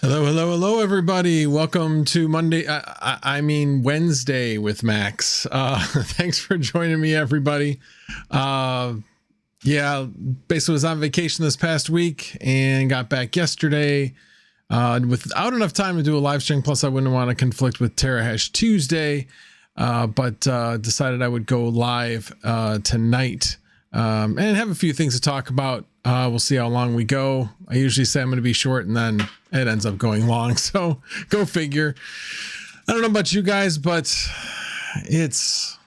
Hello, hello, hello, everybody. Welcome to Wednesday with Max. Thanks for joining me, everybody. Yeah, basically was on vacation this past week and got back yesterday without enough time to do a live stream. Plus, I wouldn't want to conflict with Terahash Tuesday, but decided I would go live tonight and have a few things to talk about. We'll see how long we go. I usually say I'm going to be short and then it ends up going long. So go figure. I don't know about you guys, but it's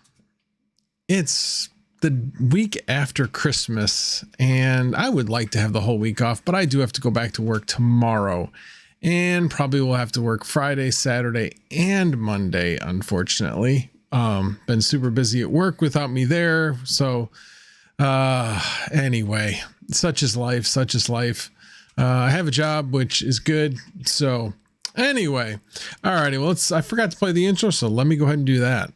the week after Christmas and I would like to have the whole week off, but I do have to go back to work tomorrow and probably will have to work Friday, Saturday, and Monday. Unfortunately, been super busy at work without me there. So, anyway, such is life, such is life. I have a job, which is good. So anyway, alrighty, well, I forgot to play the intro, so let me go ahead and do that.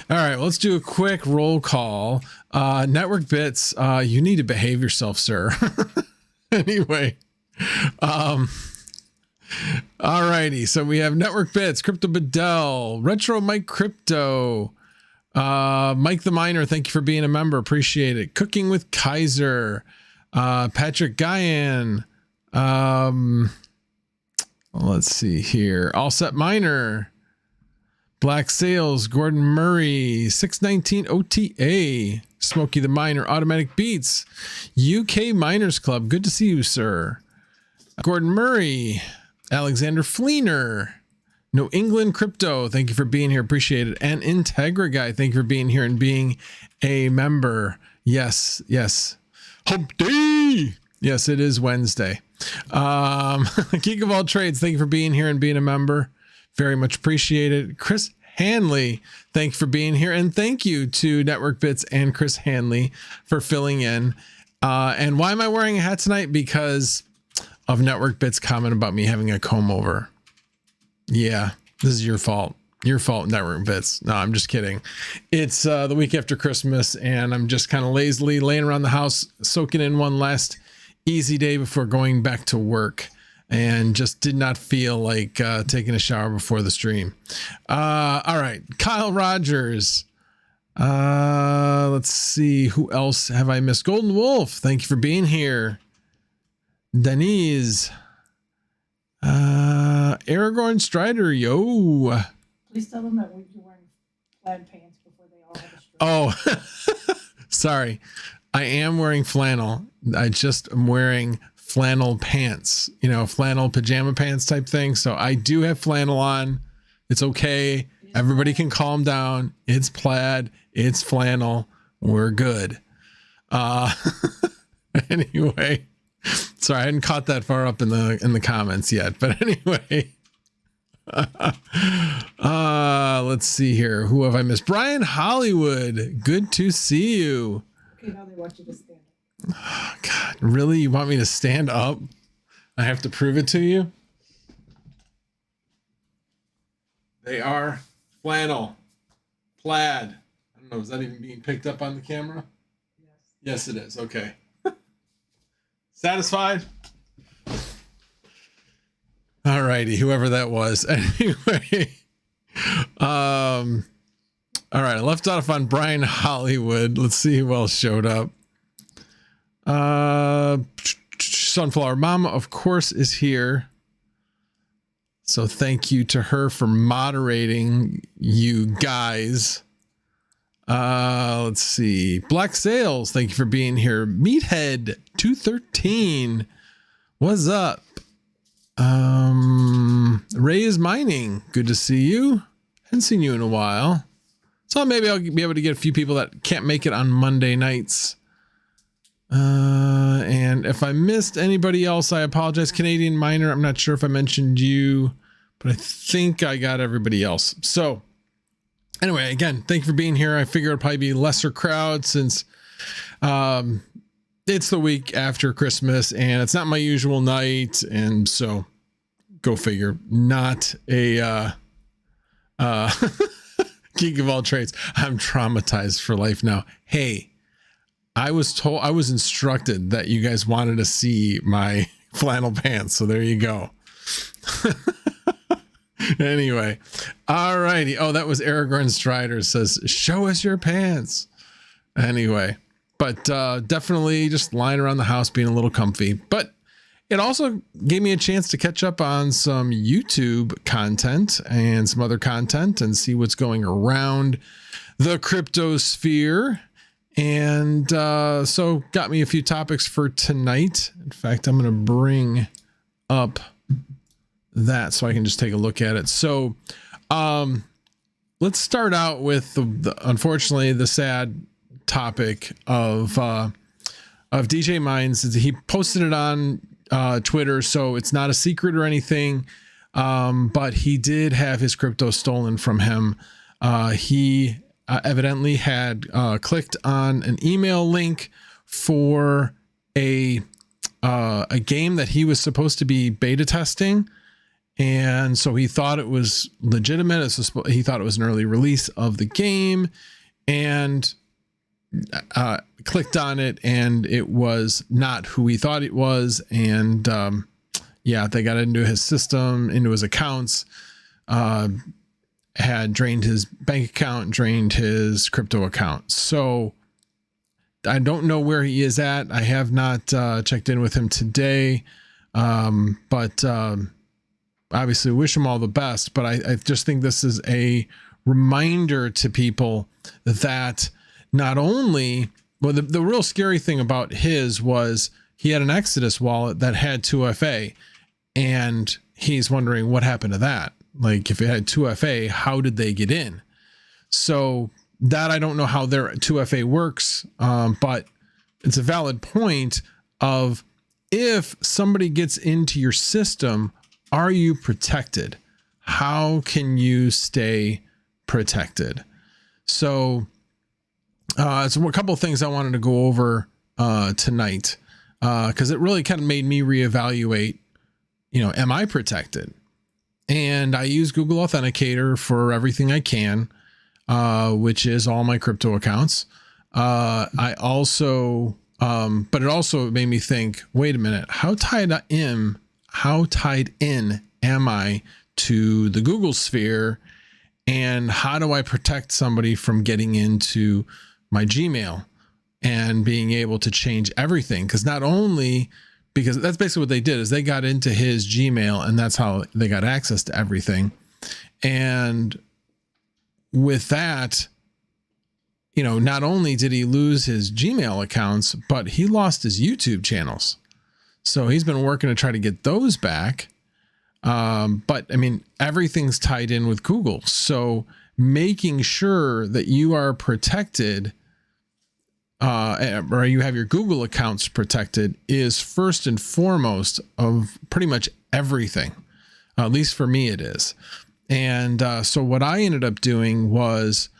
All right, let's do a quick roll call. Network Bits, you need to behave yourself, sir. Anyway, alrighty, so we have Network Bits, Crypto Bedell, Retro Mike Crypto, Mike the Miner, thank you for being a member, appreciate it. Cooking with Kaiser, Patrick Guyan, let's see here, All Set Miner, Black Sales, Gordon Murray, 619 OTA, Smokey the Miner, Automatic Beats, UK Miners Club, good to see you, sir. Gordon Murray, Alexander Fleener, New England Crypto, thank you for being here, appreciate it. And Integra Guy, thank you for being here and being a member. Yes, yes. Hump Day! Yes, it is Wednesday. Geek of All Trades, thank you for being here and being a member. Very much appreciated. Chris Hanley, thank you for being here. And thank you to Network Bits and Chris Hanley for filling in And why am I wearing a hat tonight? Because of Network Bits comment about me having a comb over. Yeah, this is your fault. Your fault, Network Bits. No, I'm just kidding. It's the week after Christmas, and I'm just kind of lazily laying around the house, soaking in one last easy day before going back to work, and just did not feel like taking a shower before the stream. All right, Kyle Rogers. Let's see, who else have I missed? Golden Wolf, thank you for being here. Denise. Aragorn Strider, yo. Please tell them that you're wearing plaid pants before they all have a Oh, strip. sorry. I am wearing flannel. I just am wearing flannel pants, flannel pajama pants type thing. So I do have flannel on. It's okay. Everybody can calm down. It's plaid. It's flannel. We're good. Anyway, sorry, I hadn't caught that far up in the comments yet. But anyway, let's see here. Who have I missed? Brian Hollywood. Good to see you. Okay, now they want you to stand up. Oh, God, really? You want me to stand up? I have to prove it to you? They are flannel, plaid. I don't know, is that even being picked up on the camera? Yes, it is. Okay. Satisfied? All righty, whoever that was. Anyway, all right, I left off on Brian Hollywood. Let's see who else showed up. Sunflower Mama, of course, is here. So thank you to her for moderating, you guys. Let's see. Black Sails, thank you for being here. Meathead 213, what's up? Ray is Mining, good to see you. Haven't seen you in a while. So maybe I'll be able to get a few people that can't make it on Monday nights. And if I missed anybody else, I apologize. Canadian Miner, I'm not sure if I mentioned you, but I think I got everybody else. So anyway, again, thank you for being here. I figure it'll probably be lesser crowd since it's the week after Christmas and it's not my usual night. And so go figure, not a geek of all trades. I'm traumatized for life now. Hey, I was instructed that you guys wanted to see my flannel pants. So there you go. Anyway, all righty. Oh, that was Aragorn Strider says, show us your pants. Anyway, but definitely just lying around the house being a little comfy. But it also gave me a chance to catch up on some YouTube content and some other content and see what's going around the crypto sphere. And so got me a few topics for tonight. In fact, I'm going to bring up that so I can just take a look at it. So let's start out with the unfortunately the sad topic of DJ Mines. He posted it on Twitter, so it's not a secret or anything, but he did have his crypto stolen from him. He evidently had clicked on an email link for a game that he was supposed to be beta testing. And so he thought it was legitimate. He thought it was an early release of the game and clicked on it, and it was not who he thought it was. And yeah, they got into his system, into his accounts, had drained his bank account, drained his crypto account. So I don't know where he is at. I have not checked in with him today, but obviously wish him all the best. But I just think this is a reminder to people that not only, well, the real scary thing about his was he had an Exodus wallet that had 2FA, and he's wondering what happened to that. Like, if it had 2FA, how did they get in? So that, I don't know how their 2FA works, but it's a valid point of, if somebody gets into your system, are you protected? How can you stay protected? So it's a couple of things I wanted to go over tonight, because it really kind of made me reevaluate, am I protected? And I use Google Authenticator for everything I can, which is all my crypto accounts. I also, but it also made me think, wait a minute, how tied in am I to the Google sphere? And how do I protect somebody from getting into my Gmail and being able to change everything? Because that's basically what they did, is they got into his Gmail, and that's how they got access to everything. And with that, not only did he lose his Gmail accounts, but he lost his YouTube channels. So he's been working to try to get those back. But I mean, everything's tied in with Google. So making sure that you are protected, or you have your Google accounts protected, is first and foremost of pretty much everything. At least for me, it is. And so what I ended up doing was,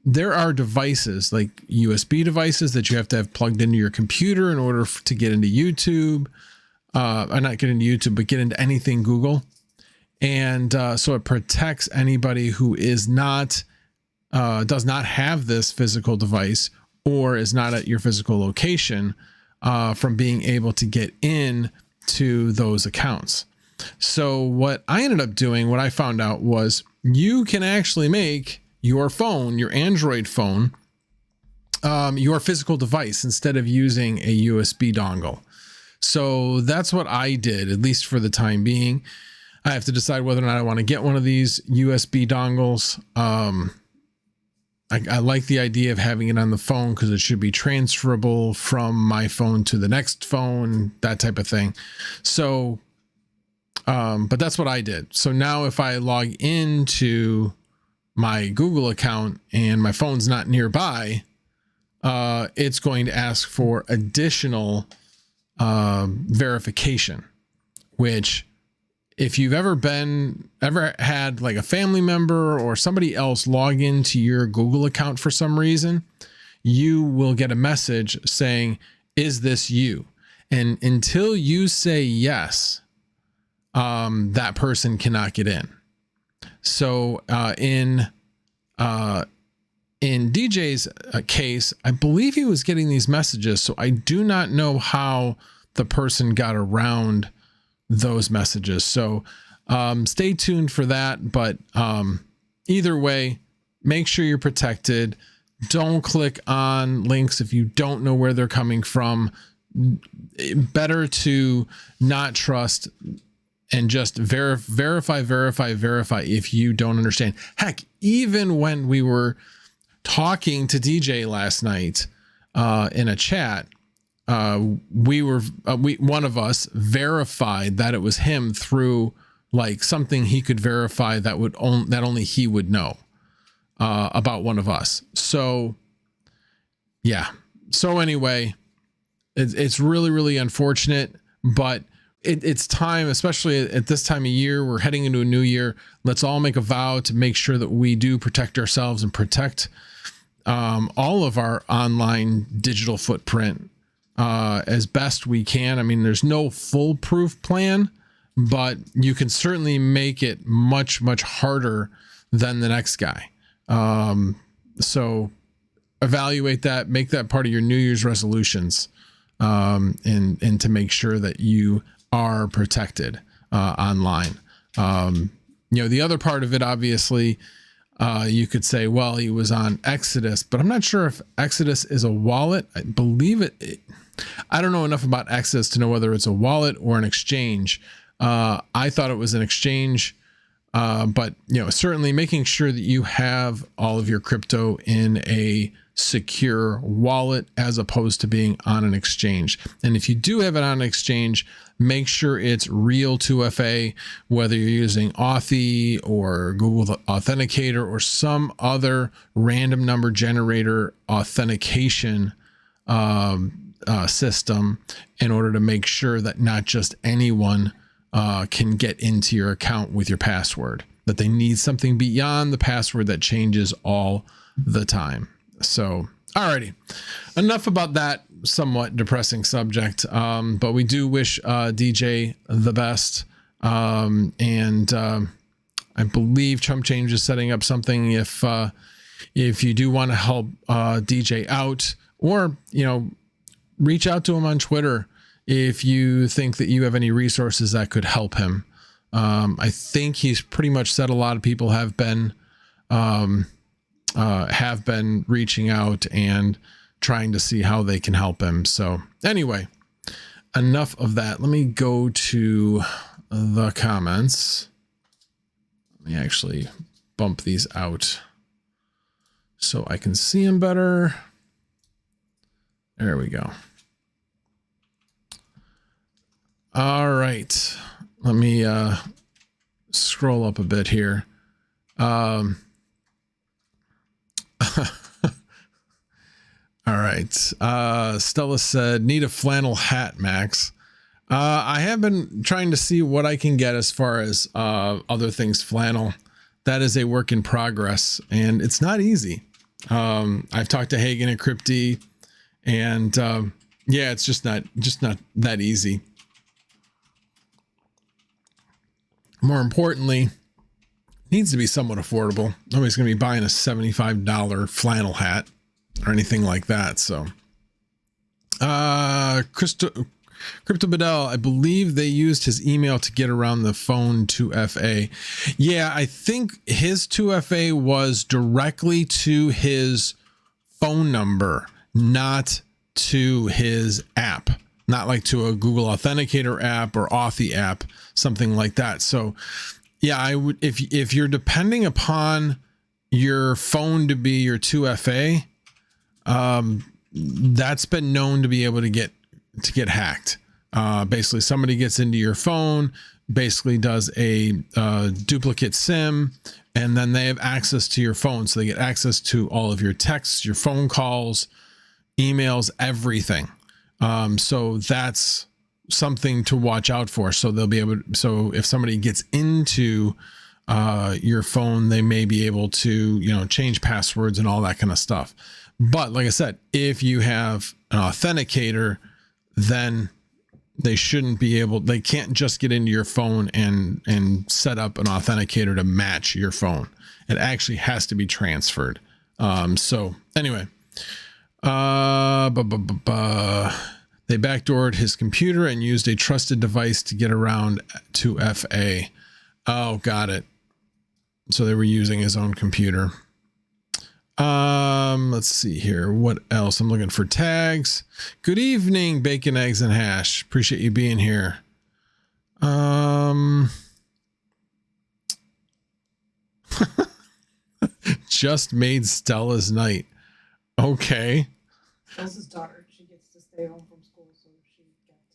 there are devices like USB devices that you have to have plugged into your computer in order to get into YouTube. Or not get into YouTube, but get into anything Google. And so it protects anybody who does not have this physical device or is not at your physical location from being able to get in to those accounts. So what I ended up doing, what I found out was, you can actually make your phone, your Android phone, your physical device instead of using a USB dongle. So that's what I did, at least for the time being. I have to decide whether or not I want to get one of these USB dongles. I like the idea of having it on the phone because it should be transferable from my phone to the next phone, that type of thing. So, but that's what I did. So now if I log into my Google account and my phone's not nearby, it's going to ask for additional verification, which, if you've ever had like a family member or somebody else log into your Google account for some reason, you will get a message saying, is this you? And until you say yes, that person cannot get in. So in DJ's case, I believe he was getting these messages. So I do not know how the person got around those messages. So stay tuned for that. But either way, make sure you're protected. Don't click on links if you don't know where they're coming from. Better to not trust and just verify if you don't understand. Heck, even when we were talking to DJ last night in a chat, one of us verified that it was him through like something he could verify that only he would know about one of us. So yeah. So anyway, it's really, really unfortunate, but it's time, especially at this time of year, we're heading into a new year. Let's all make a vow to make sure that we do protect ourselves and protect all of our online digital footprint as best we can. I mean, there's no foolproof plan, but you can certainly make it much, much harder than the next guy. So evaluate that, make that part of your New Year's resolutions, and to make sure that you are protected online. The other part of it, obviously, you could say, well, he was on Exodus, but I'm not sure if Exodus is a wallet. I believe it. I don't know enough about Exodus to know whether it's a wallet or an exchange. I thought it was an exchange, but certainly making sure that you have all of your crypto in a secure wallet as opposed to being on an exchange. And if you do have it on an exchange, make sure it's real 2FA, whether you're using Authy or Google Authenticator or some other random number generator authentication system, in order to make sure that not just anyone can get into your account with your password, that they need something beyond the password that changes all the time. So Alrighty, enough about that somewhat depressing subject. But we do wish DJ the best. I believe Chump Change is setting up something if you do want to help DJ out, or reach out to him on Twitter if you think that you have any resources that could help him. I think he's pretty much said a lot of people have been reaching out and trying to see how they can help him. So anyway, enough of that. Let me go to the comments. Let me actually bump these out so I can see them better. There we go. All right. Let me scroll up a bit here. All right. Stella said, need a flannel hat, Max. I have been trying to see what I can get as far as other things flannel. That is a work in progress, and it's not easy. I've talked to Hagen and Crypty, and yeah, it's just not that easy. More importantly, it needs to be somewhat affordable. Nobody's going to be buying a $75 flannel hat or anything like that. So, Crypto Bedell, I believe they used his email to get around the phone 2FA. Yeah, I think his 2FA was directly to his phone number, not to his app, not like to a Google Authenticator app or Authy app, something like that. So yeah, I would, if you're depending upon your phone to be your 2FA, that's been known to be able to get hacked. Basically somebody gets into your phone, basically does a duplicate SIM, and then they have access to your phone. So they get access to all of your texts, your phone calls, emails, everything. So that's something to watch out for. So they'll be able to, so if somebody gets into your phone, they may be able to, change passwords and all that kind of stuff. But like I said, if you have an authenticator, then they shouldn't be able, they can't just get into your phone and set up an authenticator to match your phone. It actually has to be transferred. So anyway, they backdoored his computer and used a trusted device to get around 2FA. Oh, got it. So they were using his own computer. Let's see here. What else? I'm looking for tags. Good evening, bacon, eggs, and hash. Appreciate you being here. Just made Stella's night. Okay. Stella's daughter. She gets to stay home from school, so she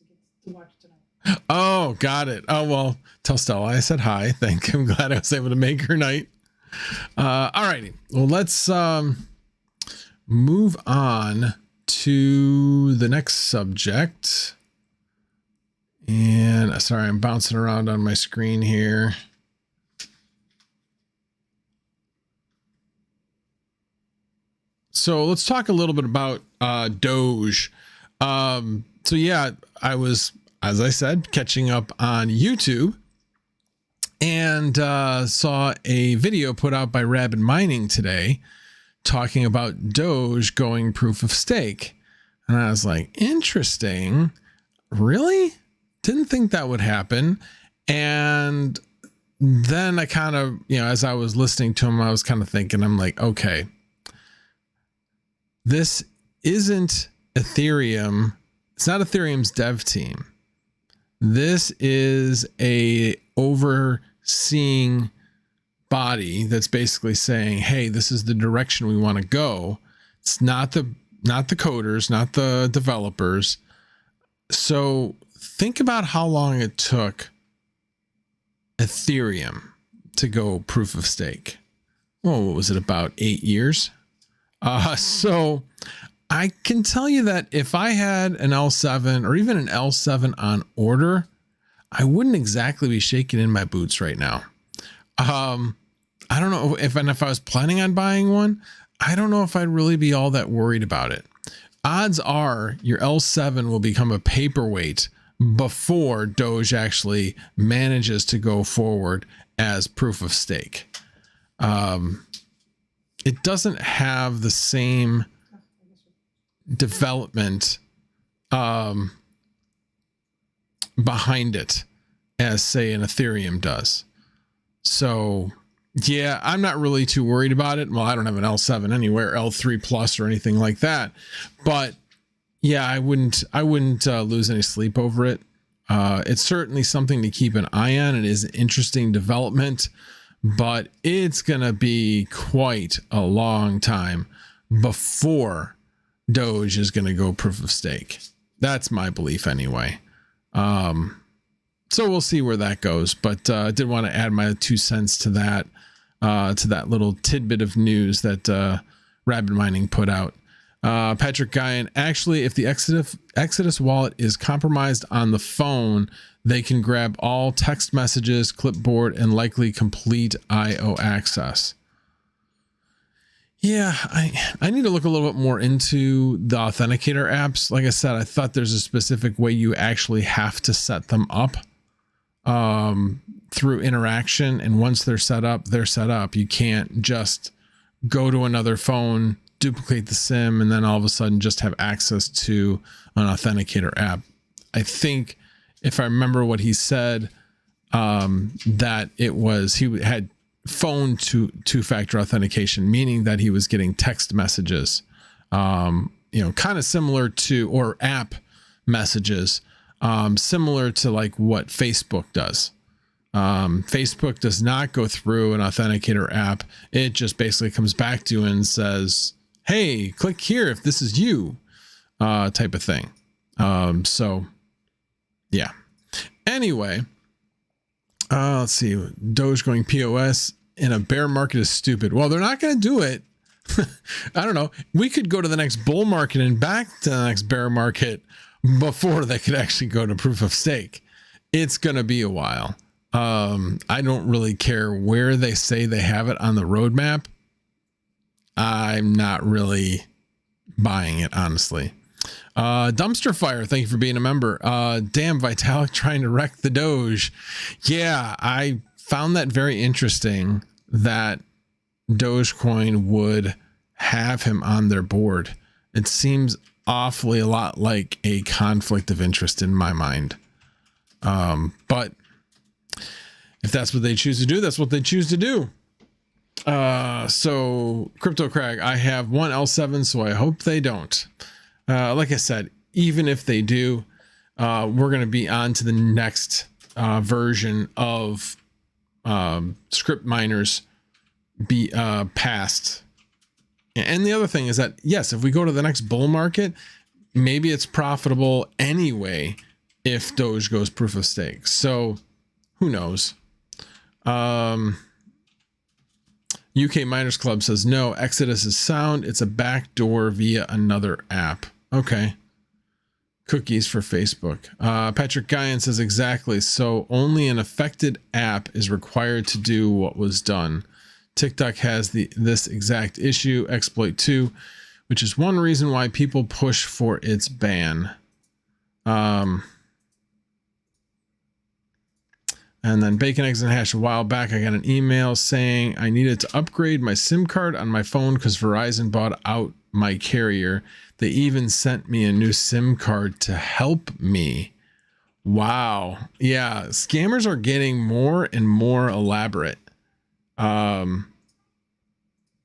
gets to watch tonight. Oh, got it. Oh, well, tell Stella I said hi. Thank you. I'm glad I was able to make her night. All righty. Well, let's move on to the next subject. And sorry, I'm bouncing around on my screen here. So let's talk a little bit about Doge. So yeah, I was, as I said, catching up on YouTube, and saw a video put out by Rabbit Mining today talking about Doge going proof of stake. And I was like, interesting. Really? Didn't think that would happen. And then I kind of, as I was listening to him, I was kind of thinking, I'm like, okay, this isn't Ethereum. It's not Ethereum's dev team. This is a overseeing body that's basically saying, hey, this is the direction we want to go. It's not the coders, not the developers. So think about how long it took Ethereum to go proof of stake. Well, what was it, about 8 years? So I can tell you that if I had an L7 or even an L7 on order, I wouldn't exactly be shaking in my boots right now. I don't know if I was planning on buying one. I don't know if I'd really be all that worried about it. Odds are your L7 will become a paperweight before Doge actually manages to go forward as proof of stake. It doesn't have the same development behind it as, say, an Ethereum does. So yeah, I'm not really too worried about it. Well, I don't have an L7 anywhere, L3 plus or anything like that. But yeah, I wouldn't lose any sleep over it. It's certainly something to keep an eye on. It is an interesting development, but it's going to be quite a long time before Doge is going to go proof of stake. That's my belief anyway. So we'll see where that goes, but I did want to add my 2 cents to that little tidbit of news that Rabbit Mining put out. Patrick Guyan, actually, if the Exodus wallet is compromised on the phone, they can grab all text messages, clipboard, and likely complete IO access. Yeah, I need to look a little bit more into the authenticator apps. Like I said, I thought there's a specific way you actually have to set them up through interaction. And once they're set up, they're set up. You can't just go to another phone, duplicate the SIM, and then all of a sudden just have access to an authenticator app. I think if I remember what he said, that it was, he had phone two-factor authentication, meaning that he was getting text messages, kind of similar to, or app messages, similar to like what Facebook does. Facebook does not go through an authenticator app. It just basically comes back to you and says, hey, click here if this is you, type of thing. So yeah. Anyway, let's see. Doge going POS in a bear market is stupid. Well, they're not going to do it. I don't know. We could go to the next bull market and back to the next bear market before they could actually go to proof of stake. It's going to be a while. I don't really care where they say they have it on the roadmap. I'm not really buying it, honestly. Dumpster Fire, thank you for being a member. Damn, Vitalik trying to wreck the Doge. Yeah, I found that very interesting that Dogecoin would have him on their board. It seems awfully a lot like a conflict of interest in my mind. But if that's what they choose to do, that's what they choose to do. So Crypto Crag, I have one L7, so I hope they don't. Like I said, even if they do, we're going to be on to the next version of script miners be past. And the other thing is that, yes, if we go to the next bull market, maybe it's profitable anyway if Doge goes proof of stake. So who knows? UK Miners Club says, no, Exodus is sound. It's a backdoor via another app. Okay. Cookies for Facebook. Patrick Guyan says, exactly. So only an affected app is required to do what was done. TikTok has this exact issue, exploit 2, which is one reason why people push for its ban. And then Bacon, Eggs, and Hash, a while back, I got an email saying I needed to upgrade my SIM card on my phone because Verizon bought out my carrier. They even sent me a new SIM card to help me. Wow. Yeah, scammers are getting more and more elaborate.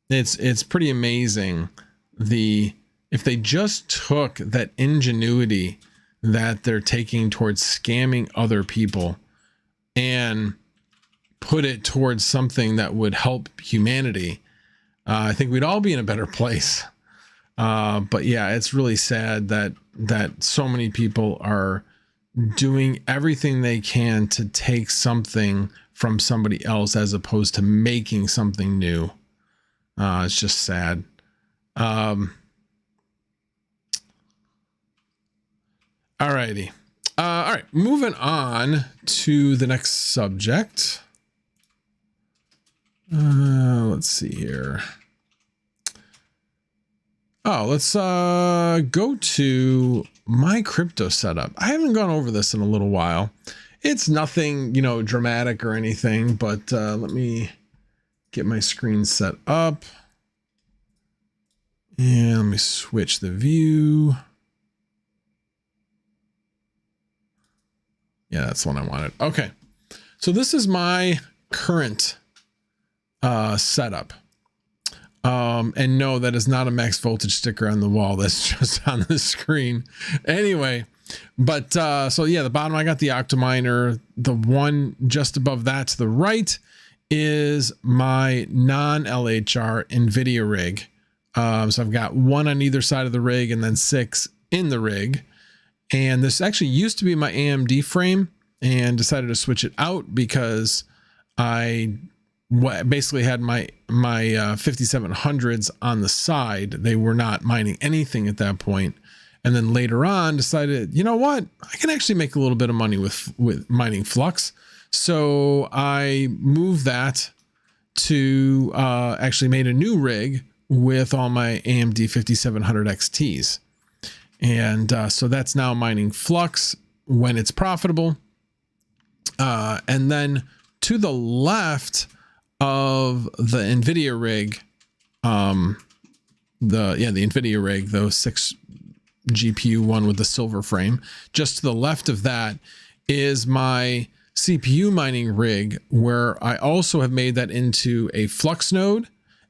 It's pretty amazing. If they just took that ingenuity that they're taking towards scamming other people and put it towards something that would help humanity, I think we'd all be in a better place. But yeah, it's really sad that so many people are doing everything they can to take something from somebody else as opposed to making something new. It's just sad. Alrighty. All right, moving on to the next subject. Let's see here. Oh, let's go to my crypto setup. I haven't gone over this in a little while. It's nothing, you know, dramatic or anything, but let me get my screen set up. And let me switch the view. Yeah, that's the one I wanted. Okay. So this is my current setup. And no, that is not a max voltage sticker on the wall. That's just on the screen. Anyway, but so yeah, the bottom, I got the Octominer. The one just above that to the right is my non-LHR NVIDIA rig. So I've got one on either side of the rig and then 6 in the rig. And this actually used to be my AMD frame and decided to switch it out because I basically had my 5700s on the side. They were not mining anything at that point. And then later on decided, you know what, I can actually make a little bit of money with mining flux. So I moved that to actually made a new rig with all my AMD 5700 XTs. And so that's now mining flux when it's profitable. And then to the left of the NVIDIA rig, the NVIDIA rig, the 6 GPU one with the silver frame, just to the left of that is my CPU mining rig, where I also have made that into a flux node,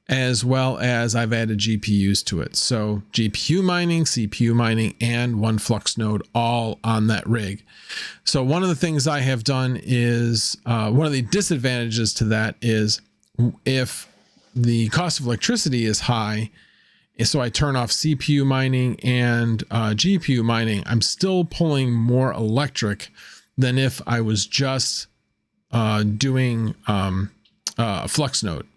as well as I've added GPUs to it. So GPU mining, CPU mining, and one flux node all on that rig. So one of the things I have done is, one of the disadvantages to that is if the cost of electricity is high, so I turn off CPU mining and GPU mining, I'm still pulling more electric than if I was just doing a flux node.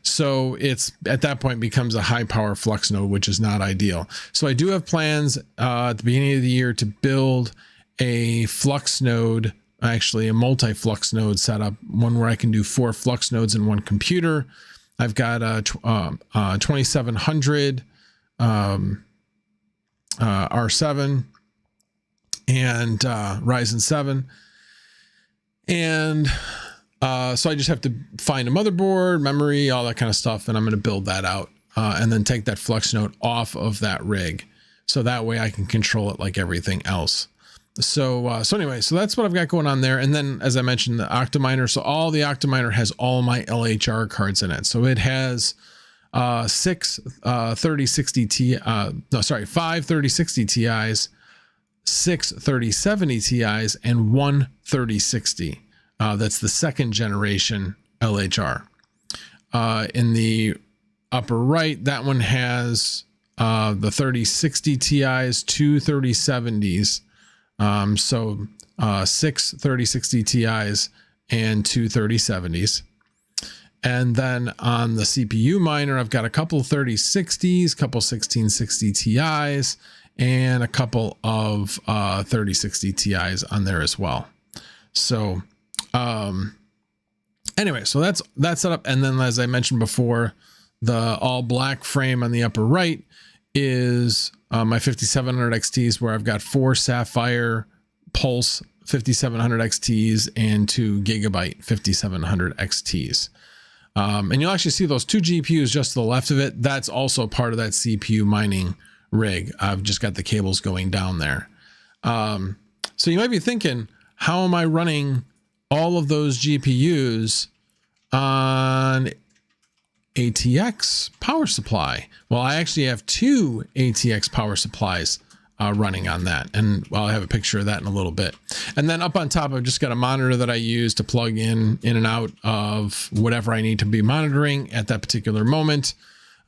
So it's at that point becomes a high power flux node, which is not ideal. So I do have plans at the beginning of the year to build a flux node, actually a multi-flux node setup, one where I can do 4 flux nodes in one computer. I've got a 2700 R7 and Ryzen 7. And so I just have to find a motherboard, memory, all that kind of stuff, and I'm going to build that out and then take that flux node off of that rig. So that way I can control it like everything else. So anyway, so that's what I've got going on there. And then, as I mentioned, the Octominer. So all the Octominer has all my LHR cards in it. So it has 5 3060 Ti's, 6 3070 Ti's, and 1 3060. That's the 2nd generation LHR. In the upper right, that one has the 3060 Ti's, 2 3070s. So 6 3060 Ti's and 2 3070s. And then on the CPU miner, I've got a couple 3060s, couple 1660 Ti's, and a couple of 3060 Ti's on there as well. So anyway, so that's set up. And then, as I mentioned before, the all black frame on the upper right is my 5700 XTs, where I've got 4 Sapphire Pulse 5700 XTs and 2 Gigabyte 5700 XTs. And you'll actually see those 2 GPUs just to the left of it. That's also part of that CPU mining rig. I've just got the cables going down there. So you might be thinking, how am I running all of those GPUs on ATX power supply? Well, I actually have 2 ATX power supplies running on that, and I'll have a picture of that in a little bit. And then up on top, I've just got a monitor that I use to plug in and out of whatever I need to be monitoring at that particular moment.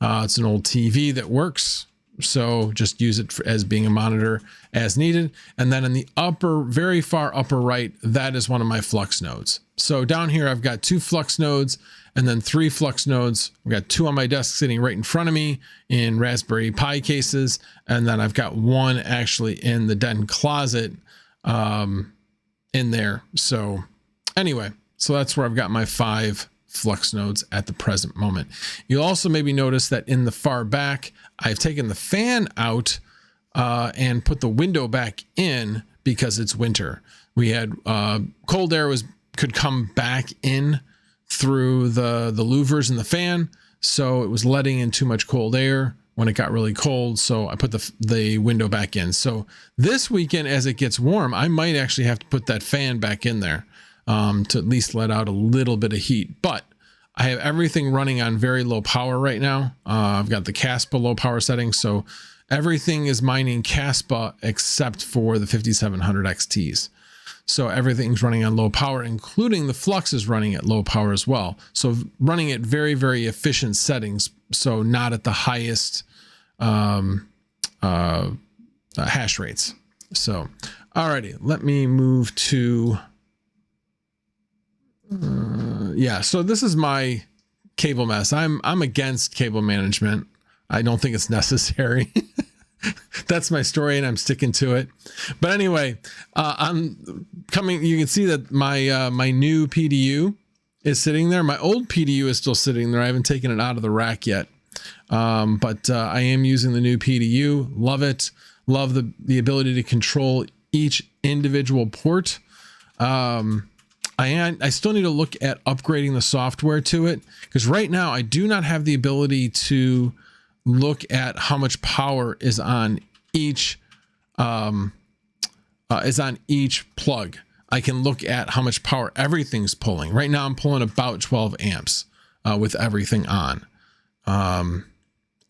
It's an old TV that works, so just use it as being a monitor as needed. And then in the upper, very far upper right, that is one of my flux nodes. So down here, I've got 2 flux nodes and then 3 flux nodes. I've got 2 on my desk sitting right in front of me in Raspberry Pi cases. And then I've got 1 actually in the den closet in there. So anyway, so that's where I've got my 5 flux nodes at the present moment. You'll also maybe notice that in the far back, I've taken the fan out and put the window back in because it's winter. We had cold air could come back in through the louvers in the fan, so it was letting in too much cold air when it got really cold, so I put the window back in. So this weekend, as it gets warm, I might actually have to put that fan back in there to at least let out a little bit of heat. But I have everything running on very low power right now. I've got the Caspa low power settings, so everything is mining Caspa except for the 5700 XTs. So everything's running on low power, including the flux is running at low power as well. So running at very, very efficient settings. So not at the highest hash rates. So, alrighty, let me move to, yeah. So this is my cable mess. I'm against cable management. I don't think it's necessary. That's my story and I'm sticking to it. But anyway, I'm coming, you can see that my my new PDU is sitting there. My old PDU is still sitting there. I haven't taken it out of the rack yet. But I am using the new PDU. Love it. Love the ability to control each individual port. I still need to look at upgrading the software to it, because right now I do not have the ability to look at how much power is on each plug. I can look at how much power everything's pulling. Right now I'm pulling about 12 amps with everything on.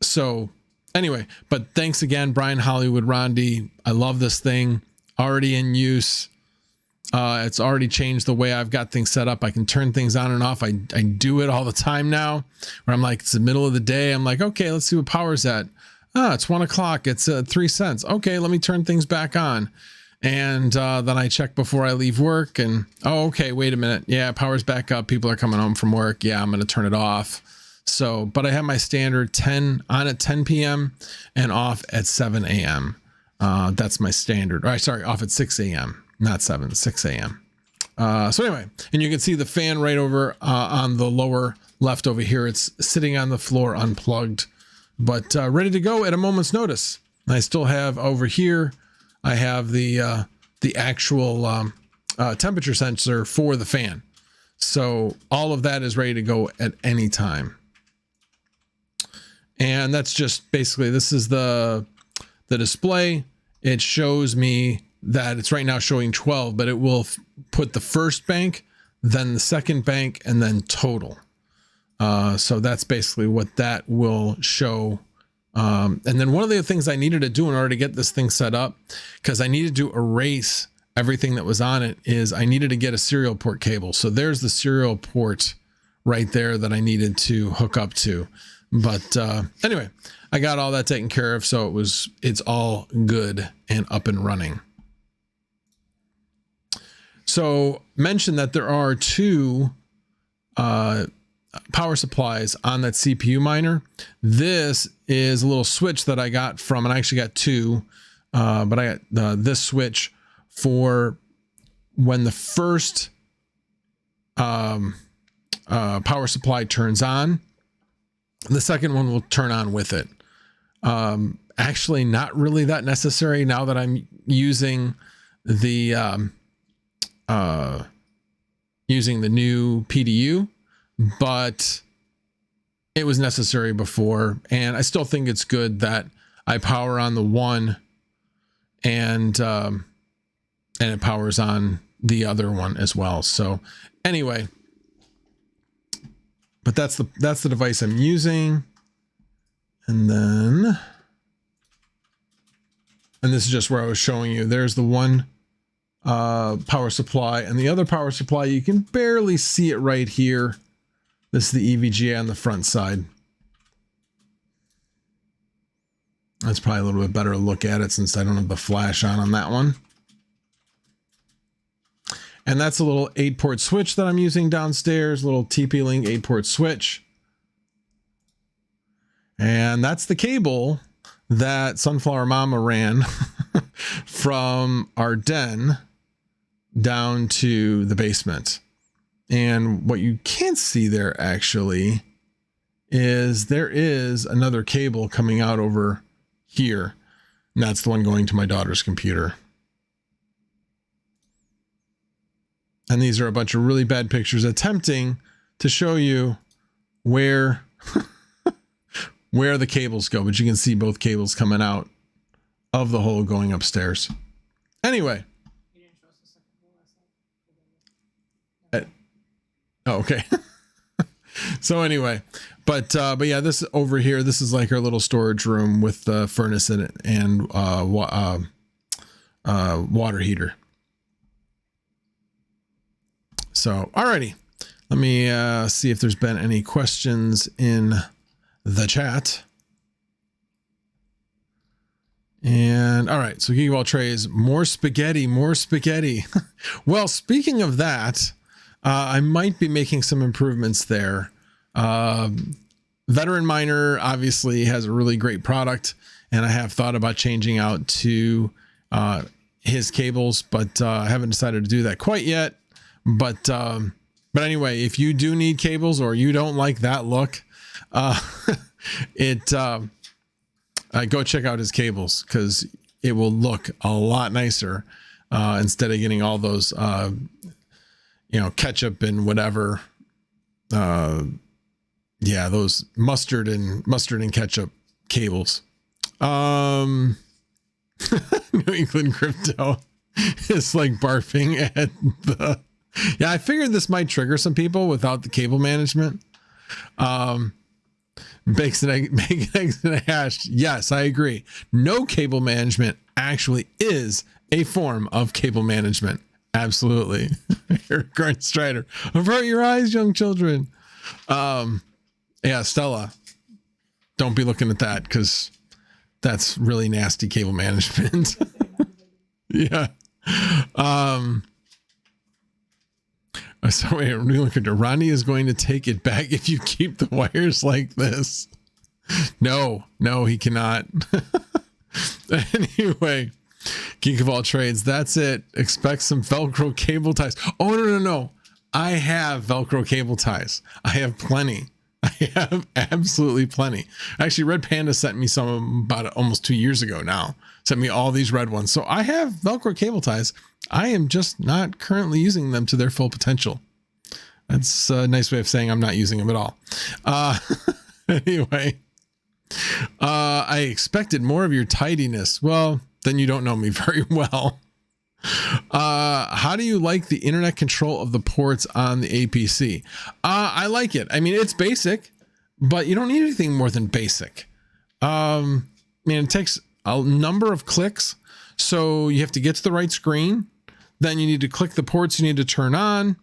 So anyway, but thanks again, Brian Hollywood Rondi. I love this thing. Already in use. It's already changed the way I've got things set up. I can turn things on and off. I do it all the time now, where I'm like, it's the middle of the day. I'm like, okay, let's see what power's at. It's 1 o'clock. It's 3 cents. Okay, let me turn things back on. And then I check before I leave work and, oh, okay, wait a minute. Yeah, power's back up. People are coming home from work. Yeah, I'm going to turn it off. So, but I have my standard 10 on at 10 p.m. and off at 7 a.m. That's my standard. Sorry, off at 6 a.m. Not 7, 6 a.m. So anyway, and you can see the fan right over on the lower left over here. It's sitting on the floor unplugged, but ready to go at a moment's notice. I still have over here, I have the actual temperature sensor for the fan. So all of that is ready to go at any time. And that's just basically, this is the display. It shows me that it's right now showing 12, but it will put the first bank, then the second bank, and then total. So that's basically what that will show. And then one of the things I needed to do in order to get this thing set up, because I needed to erase everything that was on it, is I needed to get a serial port cable. So there's the serial port right there that I needed to hook up to. But anyway, I got all that taken care of. So it's all good and up and running. So mention that there are two power supplies on that CPU miner. This is a little switch that I got from, and I actually got two, but I got this switch for when the first power supply turns on. The second one will turn on with it. Actually, not really that necessary now that I'm using the new PDU, but it was necessary before, and I still think it's good that I power on the one and it powers on the other one as well. So anyway, but that's the device I'm using. And then, and this is just where I was showing you, there's the one power supply, and the other power supply, you can barely see it right here. This is the EVGA on the front side. That's probably a little bit better to look at it since I don't have the flash on that one. And that's a little 8-port switch that I'm using downstairs, little TP-Link 8-port switch. And that's the cable that Sunflower Mama ran from our den down to the basement. And what you can't see there actually is there is another cable coming out over here. And that's the one going to my daughter's computer. And these are a bunch of really bad pictures attempting to show you where where the cables go, but you can see both cables coming out of the hole going upstairs. Anyway. You didn't show us the second hole, Oh, okay. So anyway, but yeah, this over here, this is like our little storage room with the furnace in it and water heater. So, alrighty, let me see if there's been any questions in the chat. And all right, so Geek of All Trades, more spaghetti. Well, speaking of that, I might be making some improvements there. Veteran Miner obviously has a really great product, and I have thought about changing out to his cables, but I haven't decided to do that quite yet. But anyway, if you do need cables or you don't like that look, go check out his cables, because it will look a lot nicer instead of getting all those ketchup and whatever. Yeah, those mustard and ketchup cables. New England Crypto is like barfing at the. Yeah, I figured this might trigger some people without the cable management. Bacon, eggs, and a hash. Yes, I agree. No cable management actually is a form of cable management. Absolutely. Eric Gordon Strider. Avert your eyes, young children. Yeah, Stella. Don't be looking at that, because that's really nasty cable management. Yeah. So wait, look at Ronnie is going to take it back if you keep the wires like this. No, he cannot. Anyway, Geek of All Trades, that's it. Expect some Velcro cable ties. Oh, no. I have Velcro cable ties. I have plenty. I have absolutely plenty. Actually, Red Panda sent me some about almost 2 years ago now. Sent me all these red ones. So I have Velcro cable ties. I am just not currently using them to their full potential. That's a nice way of saying I'm not using them at all. Anyway, I expected more of your tidiness. Well, then you don't know me very well. How do you like the internet control of the ports on the APC? I like it. I mean, it's basic, but you don't need anything more than basic. It takes a number of clicks. So you have to get to the right screen. Then you need to click the ports you need to turn on,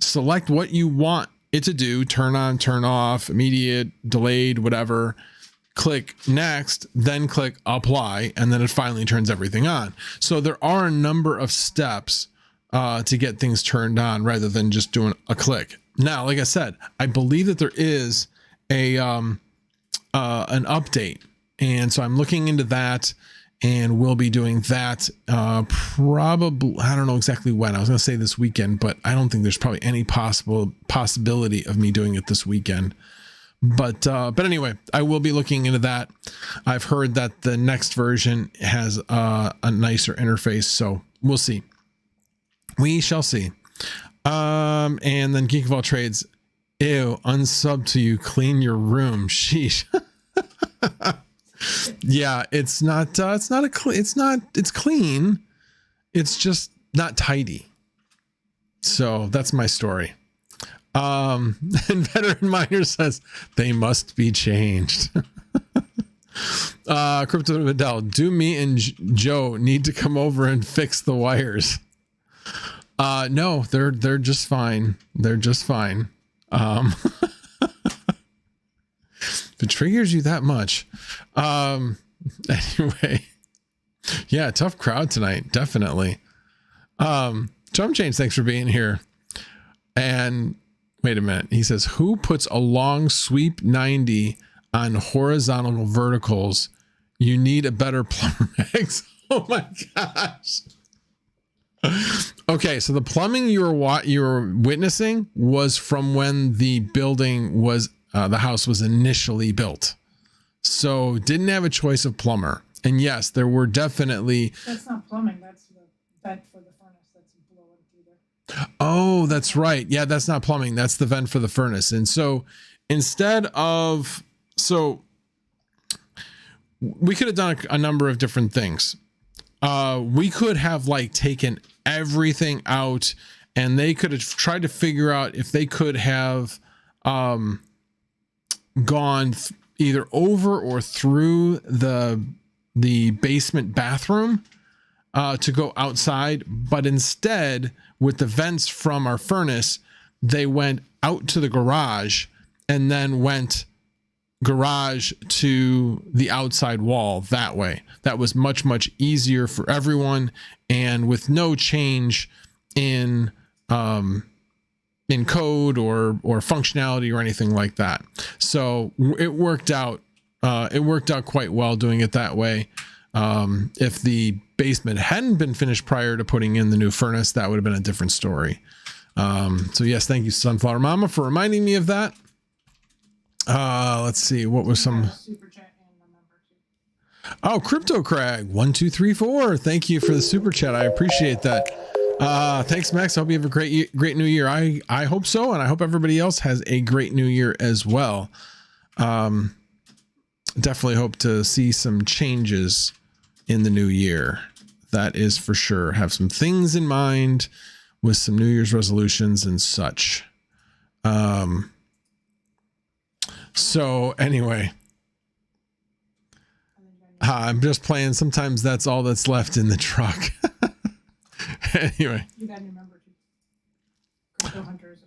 select what you want it to do, turn on, turn off, immediate, delayed, whatever. Click next, then click apply, and then it finally turns everything on. So there are a number of steps to get things turned on rather than just doing a click. Now, like I said, I believe that there is an update, and so I'm looking into that, and we'll be doing that probably, I don't know exactly when. I was going to say this weekend, but I don't think there's probably any possibility of me doing it this weekend. But anyway, I will be looking into that. I've heard that the next version has a nicer interface, so we'll see. We shall see. And then Geek of All Trades, ew, unsub to you, clean your room. Sheesh. Yeah, it's clean. It's just not tidy. So that's my story. And Veteran Miner says they must be changed. Crypto Vidal, do me and Joe need to come over and fix the wires? No, they're just fine. They're just fine. If it triggers you that much. Anyway, yeah, tough crowd tonight, definitely. Jump Change, thanks for being here. And wait a minute, he says, who puts a long sweep 90 on horizontal verticals? You need a better plumber max. Oh my gosh. Okay, so the plumbing you were witnessing was from when the building was the house was initially built. So didn't have a choice of plumber. And yes, there were definitely. That's not plumbing. That's the vent for the furnace that's blowing through there. Oh, that's right. Yeah, that's not plumbing. That's the vent for the furnace. And so instead of, so we could have done a number of different things. We could have like taken everything out, and they could have tried to figure out if they could have gone either over or through the basement bathroom to go outside, but instead with the vents from our furnace, they went out to the garage and then went garage to the outside wall that way. That was much, much easier for everyone, and with no change in code or functionality or anything like that. So it worked out. It worked out quite well doing it that way. If the basement hadn't been finished prior to putting in the new furnace, that would have been a different story. So yes, thank you, Sunflower Mama, for reminding me of that. Let's see, what was some Super chat and a member too. Oh, Crypto Crag 1234. Thank you for the super chat. I appreciate that. Thanks, Max. I hope you have a great new year. I hope so, and I hope everybody else has a great new year as well. Definitely hope to see some changes in the new year. That is for sure. Have some things in mind with some New Year's resolutions and such. So anyway, I'm just playing. Sometimes that's all that's left in the truck. Anyway. You got a new member too. Crypto Hunters.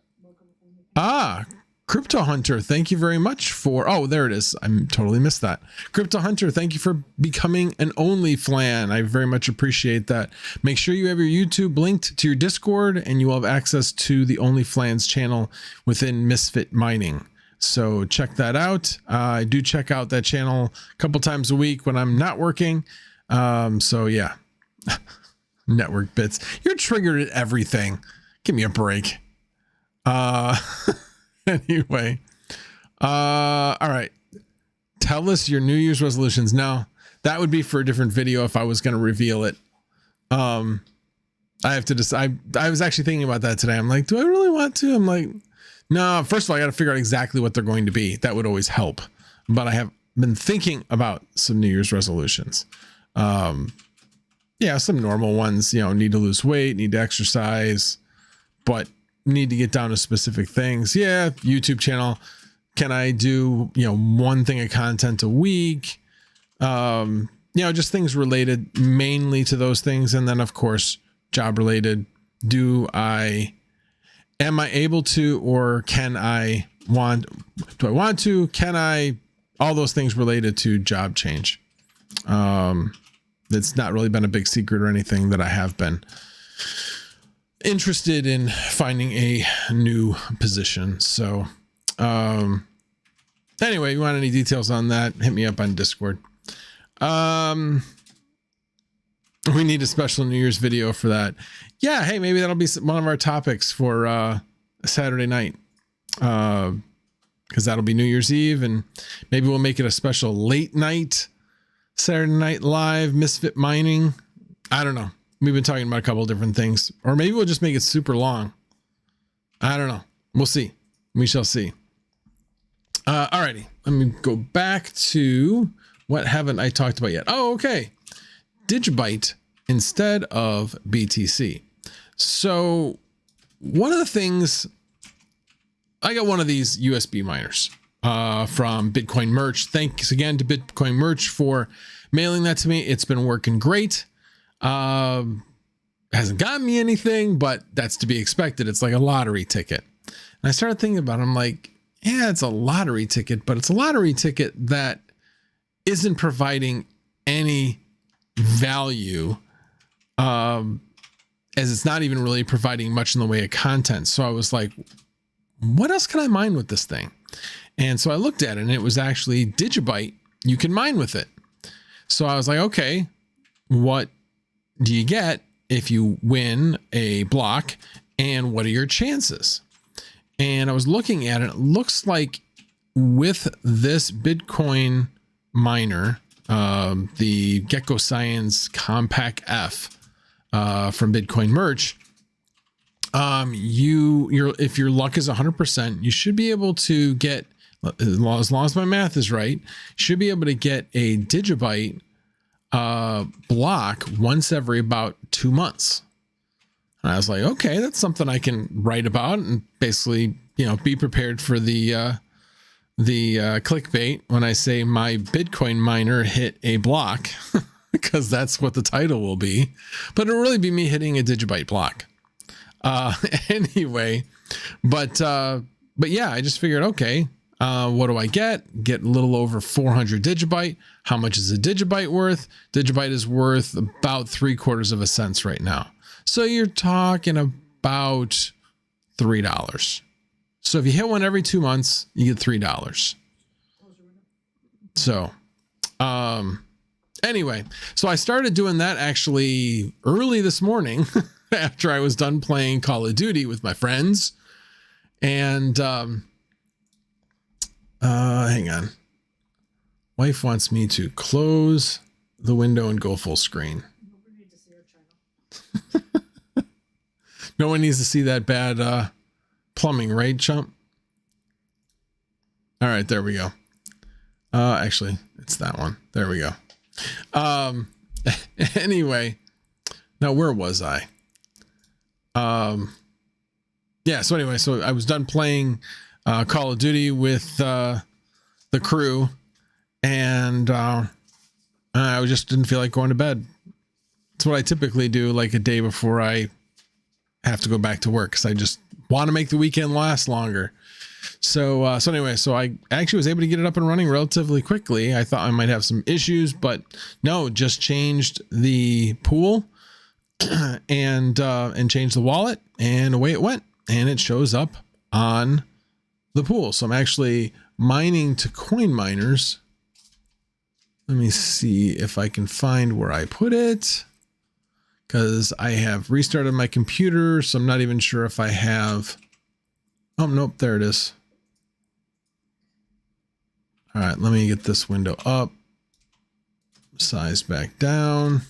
Crypto Hunter, thank you very much for, oh, there it is. I totally missed that. Crypto Hunter, thank you for becoming an only flan. I very much appreciate that. Make sure you have your YouTube linked to your Discord, and you will have access to the OnlyFlans channel within Misfit Mining. So check that out. I do check out that channel a couple times a week when I'm not working. So yeah, network bits. You're triggered at everything. Give me a break. Anyway, all right. Tell us your New Year's resolutions. Now, that would be for a different video if I was going to reveal it. I have to decide. I was actually thinking about that today. I'm like, do I really want to? I'm like, no, first of all, I got to figure out exactly what they're going to be. That would always help. But I have been thinking about some New Year's resolutions. Yeah, some normal ones, need to lose weight, need to exercise, but need to get down to specific things. Yeah, YouTube channel. Can I do, one thing of content a week? Just things related mainly to those things. And then of course, job related. Am I able to, or do I want to, all those things related to job change. It's not really been a big secret or anything that I have been interested in finding a new position. So, anyway, you want any details on that, hit me up on Discord. We need a special New Year's video for that. Yeah. Hey, maybe that'll be one of our topics for, Saturday night. Cause that'll be New Year's Eve, and maybe we'll make it a special late night Saturday Night Live Misfit Mining. I don't know. We've been talking about a couple of different things, or maybe we'll just make it super long. I don't know. We'll see. We shall see. Alrighty. Let me go back to what haven't I talked about yet. Oh, okay. Digibyte instead of BTC. So one of the things, I got one of these USB miners from Bitcoin Merch. Thanks again to Bitcoin Merch for mailing that to me. It's been working great. Hasn't gotten me anything, but that's to be expected. It's like a lottery ticket. And I started thinking about it. I'm like, yeah, it's a lottery ticket, but it's a lottery ticket that isn't providing any value, as it's not even really providing much in the way of content. So I was like, what else can I mine with this thing? And so I looked at it, and it was actually Digibyte. You can mine with it. So I was like, okay, what do you get if you win a block, and what are your chances? And I was looking at it. It looks like with this Bitcoin miner, the Gecko Science Compact F from Bitcoin Merch, if your luck is 100%, you should be able to get, as long as my math is right, should be able to get a Digibyte block once every about 2 months. And I was like, okay, that's something I can write about and basically, be prepared for the clickbait when I say my Bitcoin miner hit a block, because that's what the title will be. But it'll really be me hitting a Digibyte block. Anyway, but yeah, I just figured, okay, what do I get? Get a little over 400 Digibyte. How much is a Digibyte worth? Digibyte is worth about 3/4 cents right now. So you're talking about $3. So if you hit one every 2 months, you get $3. So, anyway, so I started doing that actually early this morning after I was done playing Call of Duty with my friends. And, hang on. Wife wants me to close the window and go full screen. No one needs to see that bad, plumbing, right, chump? All right, there we go. Actually, it's that one. There we go. Anyway, now where was I? Yeah, so anyway, so I was done playing Call of Duty with the crew, and I just didn't feel like going to bed. It's what I typically do like a day before I have to go back to work, because I just want to make the weekend last longer. So anyway, so I actually was able to get it up and running relatively quickly. I thought I might have some issues, but no, just changed the pool and changed the wallet, and away it went, and it shows up on the pool. So I'm actually mining to coin miners. Let me see if I can find where I put it, because I have restarted my computer, so I'm not even sure if I have. Oh, nope, there it is. All right, let me get this window up, size back down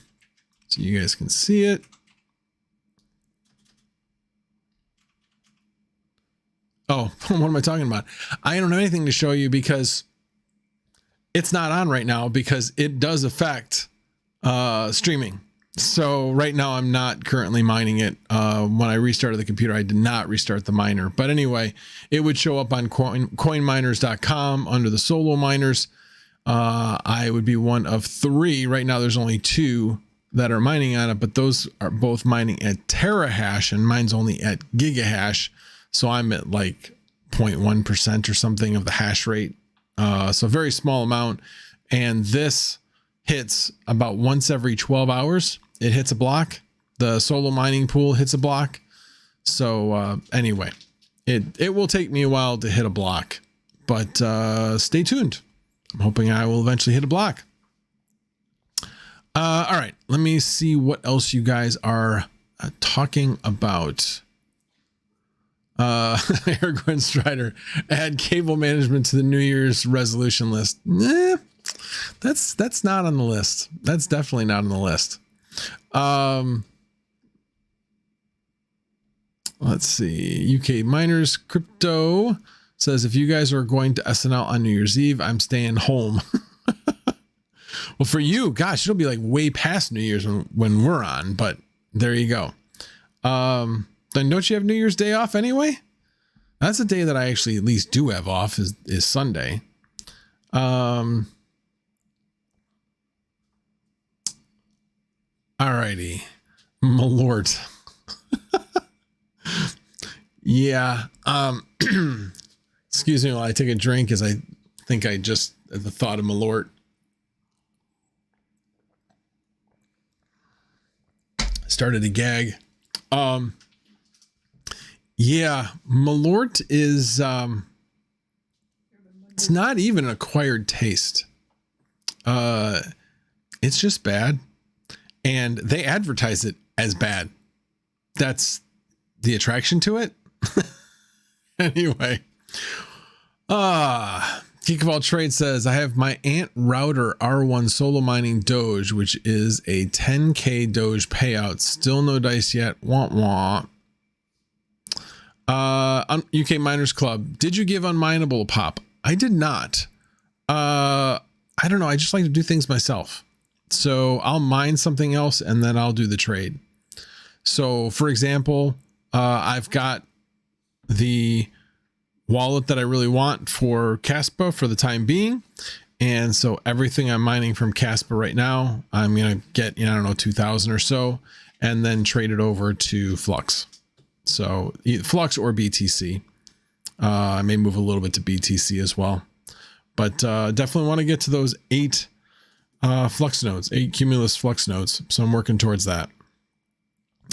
so you guys can see it. Oh, what am I talking about? I don't have anything to show you because it's not on right now, because it does affect streaming. So right now I'm not currently mining it. When I restarted the computer, I did not restart the miner. But anyway, it would show up on coinminers.com under the solo miners. I would be one of 3. Right now there's only 2 that are mining on it, but those are both mining at terahash, and mine's only at gigahash. So I'm at like 0.1% or something of the hash rate. So a very small amount. And this hits about once every 12 hours. It hits a block. The solo mining pool hits a block. So anyway, it will take me a while to hit a block, but stay tuned. I'm hoping I will eventually hit a block. All right, let me see what else you guys are talking about. Argon Strider, add cable management to the New Year's resolution list. Nah, that's not on the list. That's definitely not on the list. Let's see. UK Miners Crypto says, if you guys are going to SNL on New Year's Eve, I'm staying home. Well, for you, gosh, it'll be like way past New Year's when we're on, but there you go. Then don't you have New Year's Day off anyway? That's a day that I actually at least do have off is Sunday. Alrighty. Malort. Yeah. Excuse me while I take a drink, as I think I just, at the thought of Malort, started to gag. Yeah, Malort is, it's not even an acquired taste. It's just bad. And they advertise it as bad. That's the attraction to it. Anyway, Geek of All Trades says, I have my Ant Router R1 solo mining Doge, which is a 10K Doge payout. Still no dice yet. Wah wah. UK Miners Club, did you give Unmineable a pop? I did not. I don't know. I just like to do things myself. So I'll mine something else and then I'll do the trade. So for example, I've got the wallet that I really want for Caspa for the time being. And so everything I'm mining from Caspa right now, I'm going to get, I don't know, 2,000 or so, and then trade it over to Flux. So Flux or BTC. I may move a little bit to BTC as well, but definitely want to get to those 8 Flux nodes, 8 Cumulus Flux nodes. So I'm working towards that.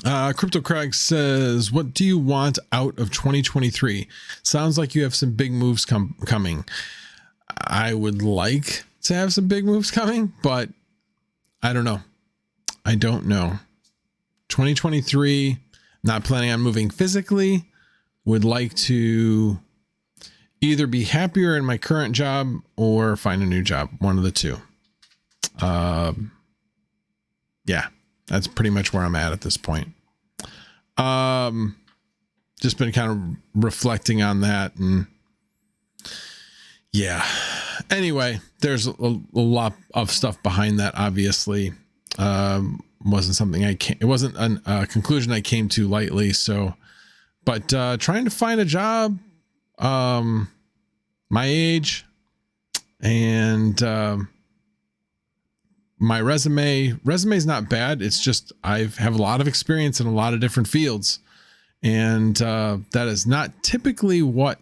Crypto Craig says, what do you want out of 2023? Sounds like you have some big moves coming. I would like to have some big moves coming, but I don't know. I don't know. 2023, not planning on moving physically. Would like to either be happier in my current job or find a new job. One of the two. Yeah, that's pretty much where I'm at this point. Just been kind of reflecting on that, and yeah. Anyway, there's a lot of stuff behind that. Obviously, wasn't something it wasn't a conclusion I came to lightly. So, but trying to find a job, my age, and my resume's not bad. It's just I have a lot of experience in a lot of different fields, and that is not typically what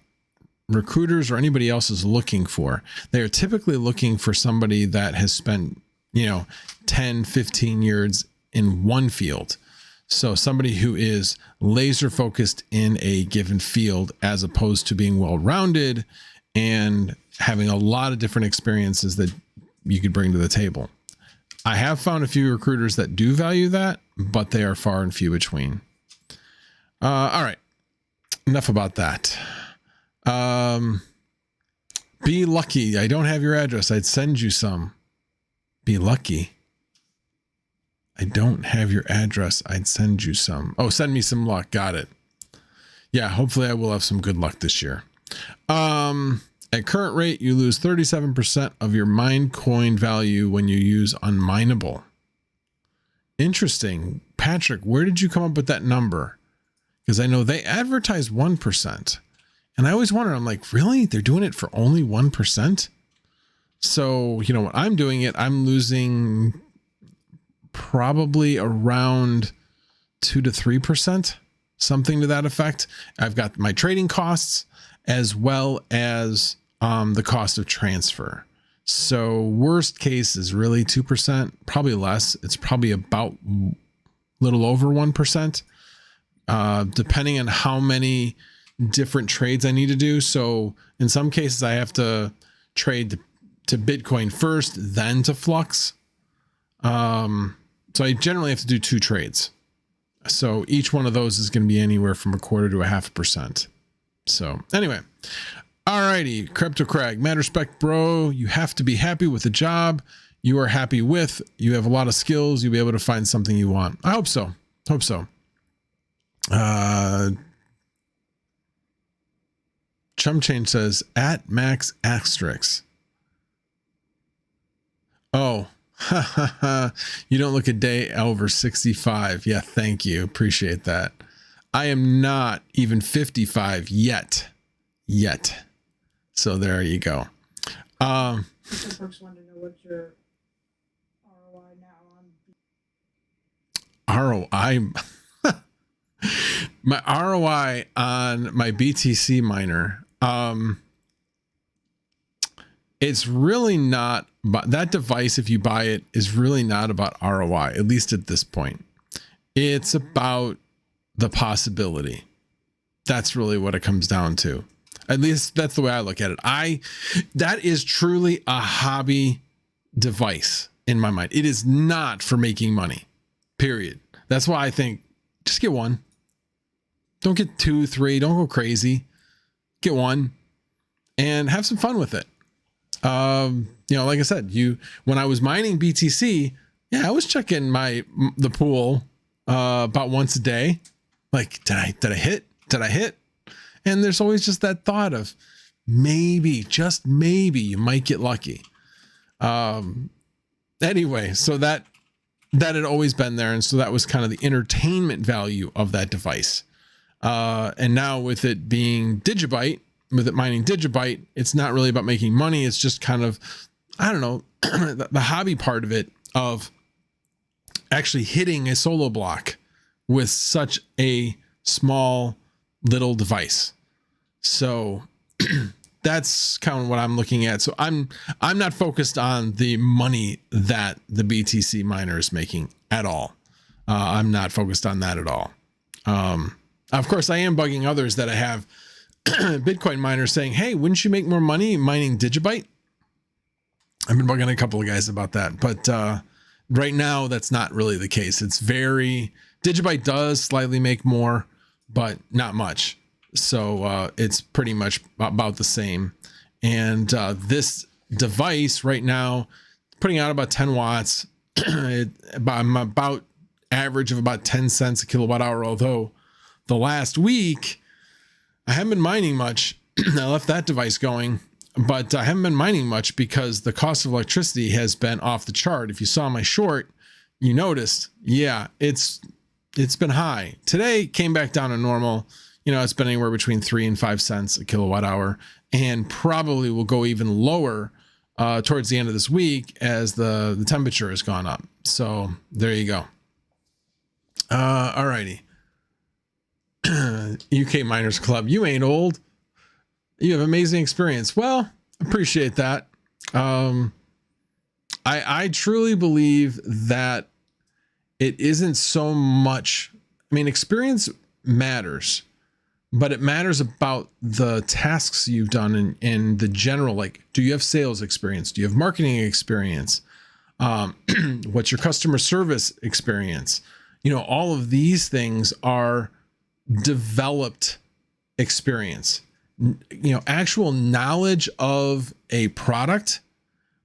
recruiters or anybody else is looking for. They are typically looking for somebody that has spent 10, 15 years in one field. So somebody who is laser focused in a given field, as opposed to being well-rounded and having a lot of different experiences that you could bring to the table. I have found a few recruiters that do value that, but they are far and few between. All right. Enough about that. Be lucky. I don't have your address. I'd send you some. Be lucky. I don't have your address. I'd send you some. Oh, send me some luck. Got it. Yeah, hopefully I will have some good luck this year. At current rate, you lose 37% of your mined coin value when you use unmineable. Interesting. Patrick, where did you come up with that number? Because I know they advertise 1%. And I always wonder, I'm like, really? They're doing it for only 1%? So, when I'm doing it, I'm losing probably around 2 to 3%, something to that effect. I've got my trading costs as well as the cost of transfer. So worst case is really 2%, probably less. It's probably about a little over 1%, depending on how many different trades I need to do. So in some cases I have to trade to Bitcoin first, then to Flux. So I generally have to do 2 trades. So each one of those is going to be anywhere from 1/4 to 0.5%. So anyway, alrighty, Crypto Crag, mad respect, bro. You have to be happy with the job you are happy with. You have a lot of skills. You'll be able to find something you want. I hope so. Hope so. Chum Change says at max asterisk. Oh, you don't look a day over 65. Yeah, thank you. Appreciate that. I am not even 55 yet. So there you go. Some folks want to know what your ROI now on ROI. My ROI on my BTC miner. It's really not, but that device, if you buy it, is really not about ROI, at least at this point. It's about the possibility. That's really what it comes down to. At least that's the way I look at it. That is truly a hobby device in my mind. It is not for making money, period. That's why I think just get one. Don't get 2, 3. Don't go crazy. Get one and have some fun with it. Like I said, when I was mining BTC, I was checking the pool about once a day. Like, did I hit? And there's always just that thought of maybe, just maybe, you might get lucky. Anyway, so that had always been there, and so that was kind of the entertainment value of that device. And now with it being Digibyte, with it mining Digibyte, it's not really about making money. It's just kind of, I don't know, the hobby part of it, of actually hitting a solo block with such a small little device. So that's kind of what I'm looking at. So I'm not focused on the money that the BTC miner is making at all. I'm not focused on that at all. Of course, I am bugging others that I have Bitcoin miners saying, hey, wouldn't you make more money mining Digibyte? I've been bugging a couple of guys about that, but right now that's not really the case. Digibyte does slightly make more, but not much. So it's pretty much about the same. And this device right now, putting out about 10 watts, I'm about average of about 10 cents a kilowatt hour. Although the last week I haven't been mining much. I left that device going, but I haven't been mining much because the cost of electricity has been off the chart. If you saw my short, you noticed, it's been high. Today came back down to normal. It's been anywhere between 3 and 5 cents a kilowatt hour, and probably will go even lower towards the end of this week as the temperature has gone up. So there you go. All righty. UK Miners Club, you ain't old. You have amazing experience. Well, appreciate that. I truly believe that it isn't so much, experience matters, but it matters about the tasks you've done and the general, like, do you have sales experience? Do you have marketing experience? What's your customer service experience? All of these things are developed experience. Actual knowledge of a product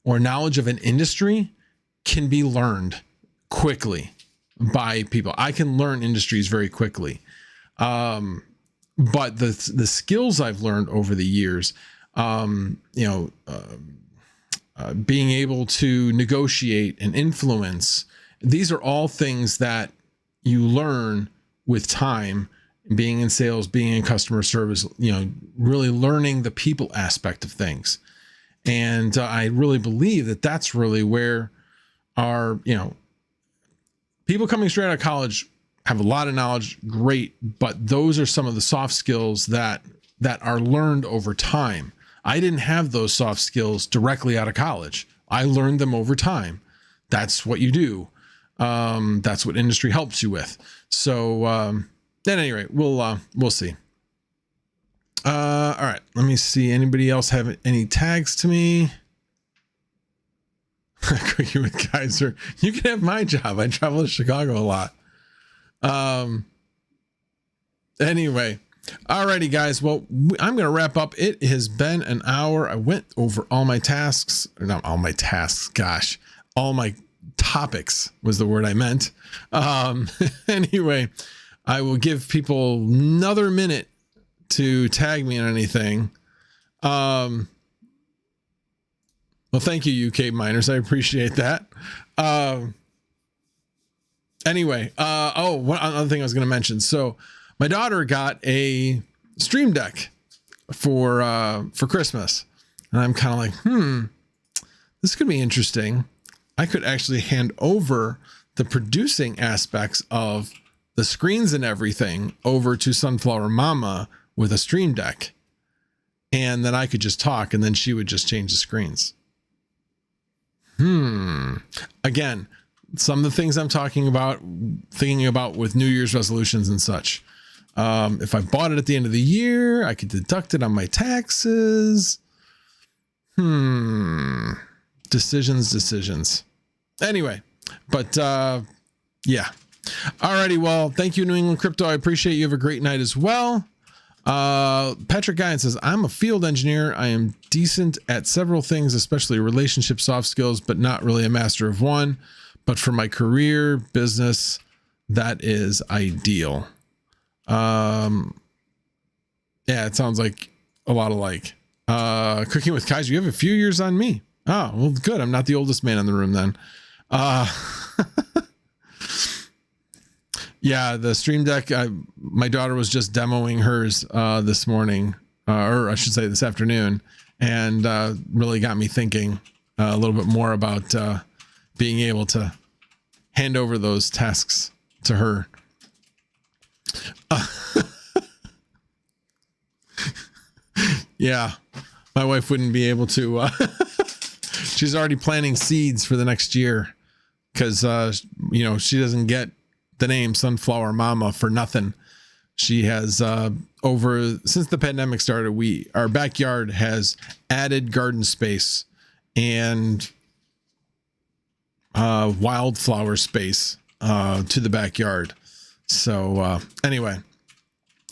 or knowledge of an industry can be learned quickly by people. I can learn industries very quickly. But the skills I've learned over the years, being able to negotiate and influence, these are all things that you learn with time, being in sales, being in customer service, really learning the people aspect of things. And I really believe that that's really where our, people coming straight out of college have a lot of knowledge, great, but those are some of the soft skills that are learned over time. I didn't have those soft skills directly out of college. I learned them over time. That's what you do. That's what industry helps you with. So at any rate, we'll see. All right, let me see. Anybody else have any tags to me? Quickie with Kaiser. You can have my job. I travel to Chicago a lot. Anyway, alrighty, guys. Well, I'm going to wrap up. It has been an hour. I went over all my tasks, or not all my tasks. Gosh, all my topics was the word I meant. Anyway, I will give people another minute to tag me on anything. Well, thank you, UK miners. I appreciate that. Anyway, one other thing I was going to mention. So my daughter got a Stream Deck for Christmas, and I'm kind of like, this could be interesting. I could actually hand over the producing aspects of the screens and everything over to Sunflower Mama with a Stream Deck, and then I could just talk, and then she would just change the screens. Again, some of the things I'm thinking about with New Year's resolutions and such. If I bought it at the end of the year, I could deduct it on my taxes. Decisions. Anyway, but yeah, Alrighty, well, thank you, New England Crypto. I appreciate you. Have a great night as well. Patrick Guyan says, I'm a field engineer. I am decent at several things, especially relationship soft skills, but not really a master of one. But for my career, business, that is ideal. Yeah, it sounds like a lot alike. Cooking with Kaiser, you have a few years on me. Oh, well, good. I'm not the oldest man in the room then. Yeah, the Stream Deck, my daughter was just demoing hers this morning, or I should say this afternoon, and really got me thinking a little bit more about being able to hand over those tasks to her. Yeah, my wife wouldn't be able to. She's already planting seeds for the next year because, she doesn't get the name Sunflower Mama for nothing. She has since the pandemic started, our backyard has added garden space and wildflower space to the backyard. So anyway,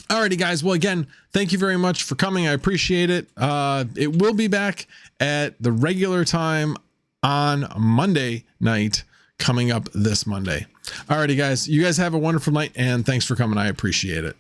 alrighty guys. Well, again, thank you very much for coming. I appreciate it. It will be back at the regular time on Monday night, coming up this Monday. Alrighty guys, you guys have a wonderful night and thanks for coming. I appreciate it.